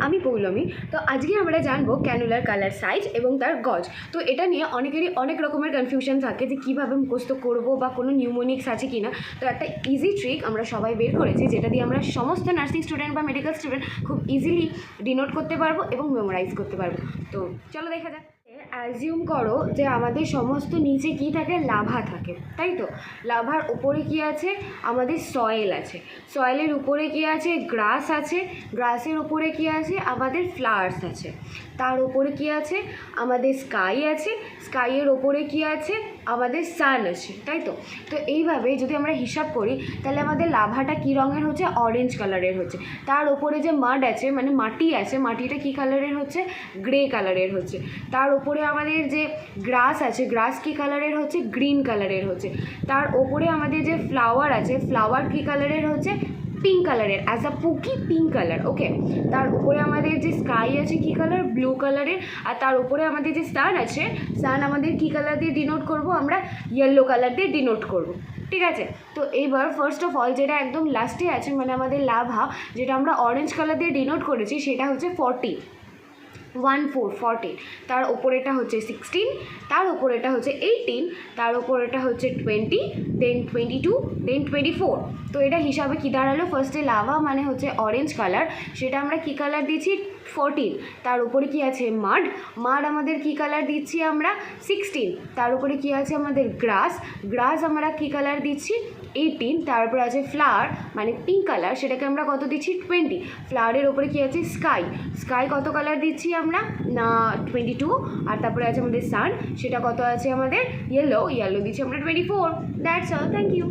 আমি পৌলমী। তো আজকে আমরা জানবো ক্যানুলার কালার সাইজ এবং তার গজ। তো এটা নিয়ে অনেকেরই অনেক রকমের কনফিউশন থাকে যে কীভাবে মুখস্থ করবো বা কোনো নিউমোনিক্স আছে কি না। তো একটা ইজি ট্রিক আমরা সবাই বের করেছি, যেটা দিয়ে আমরা সমস্ত নার্সিং স্টুডেন্ট বা মেডিকেল স্টুডেন্ট খুব ইজিলি ডিনোট করতে পারবো এবং মেমোরাইজ করতে পারবো। তো চলো দেখা যাক। অ্যাজিউম করো যে আমাদের সমস্ত নিচে কি থাকে, লাভা থাকে, তাই তো? লাভার উপরে কি আছে, আমাদের সয়েল আছে। সয়েলের উপরে কি আছে, গ্রাস আছে। গ্রাসের উপরে কি আছে, আমাদের ফ্লাওয়ার্স আছে। তার উপরে কি আছে, আমাদের স্কাই আছে। স্কাইয়ের ওপরে কি আছে, আমাদের সান আছে, তাই তো? তো এইভাবে যদি আমরা হিসাব করি তাহলে আমাদের লাভাটা কী রঙের হচ্ছে, অরেঞ্জ কালারের হচ্ছে। তার ওপরে যে মাড আছে, মানে মাটি আছে, মাটিটা কী কালারের হচ্ছে, গ্রে কালারের হচ্ছে। তার ওপরে আমাদের যে গ্রাস আছে, গ্রাস কী কালারের হচ্ছে, গ্রিন কালারের হচ্ছে। তার ওপরে আমাদের যে ফ্লাওয়ার আছে, ফ্লাওয়ার কী কালারের হচ্ছে, পিঙ্ক কালারের, as a pookie pink colour, okay. তার উপরে আমাদের যে স্কাই আছে কী কালার, ব্লু কালারের। আর তার উপরে আমাদের যে সান আছে, সান আমাদের কী কালার দিয়ে ডিনোট করব, আমরা ইয়েলো কালার দিয়ে ডিনোট করব, ঠিক আছে? তো এইবার ফার্স্ট অফ অল যেটা একদম লাস্টে আছে, মানে আমাদের লাভা, যেটা আমরা অরেঞ্জ কালার দিয়ে ডিনোট করেছি, সেটা হচ্ছে 40, 14, তার ওপরেটা হচ্ছে 16, তার ওপরেটা হচ্ছে 18, তার ওপরেটা হচ্ছে 20, দেন 22, দেন 24। তো এটা হিসাবে কী দাঁড়ালো, ফার্স্টে লাভা মানে হচ্ছে অরেঞ্জ কালার, সেটা আমরা কী কালার দিচ্ছি, 14। তার উপরে কি আছে, মাড। মাড আমাদের কী কালার দিচ্ছি আমরা, 16। তার উপরে কি আছে আমাদের গ্রাস। গ্রাস আমরা কী কালার দিচ্ছি, 18। তারপরে আছে ফ্লাওয়ার মানে পিঙ্ক কালার, সেটাকে আমরা কত দিচ্ছি, 20। ফ্লাওয়ারের ওপরে কি আছে, স্কাই। স্কাই কত কালার দিচ্ছি আমরা, না 22। আর তারপরে আছে আমাদের সান, সেটা কত আছে আমাদের, ইয়েলো। ইয়েলো দিচ্ছি আমরা 24। That's all, thank you.